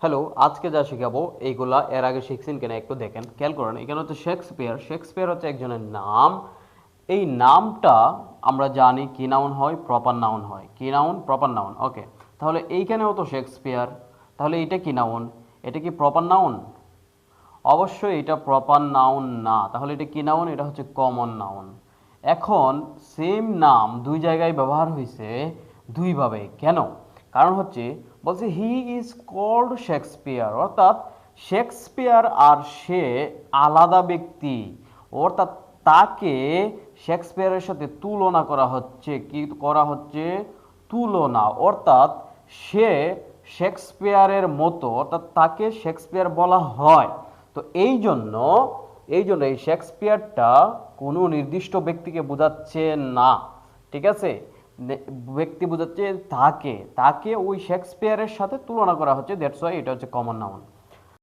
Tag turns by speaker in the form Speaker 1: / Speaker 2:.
Speaker 1: Hello, আজকে যা শেখাবো এইগুলা এর আগে শিখছেন কিনা একটু দেখেন, খেয়াল করেন। এখানে হচ্ছে শেক্সপিয়ার। শেক্সপিয়ার হচ্ছে একজনের নাম। এই নামটা আমরা জানি কি নাউন হয়, প্রপার নাউন হয়। কি নাউন? Proper noun. ওকে, তাহলে এইখানেও তো শেক্সপিয়ার, তাহলে এটা কি নাউন? এটা কি প্রপার নাউন? অবশ্যই এটা প্রপার নাউন না। তাহলে এটা কি নাউন? এটা হচ্ছে কমন নাউন। এখন সেম নাম দুই জায়গায় ব্যবহার হয়েছে দুইভাবে। কেন? কারণ হচ্ছে বলছে হি ইজ কল্ড শেক্সপিয়ার, অর্থাৎ শেক্সপিয়ার আর সে আলাদা ব্যক্তি। অর্থাৎ তাকে শেক্সপিয়ারের সাথে তুলনা করা হচ্ছে। কি করা হচ্ছে? তুলনা। অর্থাৎ সে শেক্সপিয়ারের মতো, অর্থাৎ তাকে শেক্সপিয়ার বলা হয়। তো এই জন্য এই শেক্সপিয়ারটা কোনো নির্দিষ্ট ব্যক্তিকে বোঝাচ্ছে না। ঠিক আছে? ব্যক্তি বোঝাচ্ছে তাকে তাকে ওই শেক্সপিয়ারের সাথে তুলনা করা হচ্ছে, দ্যাটস ওয়াই এটা হচ্ছে কমন নাউন।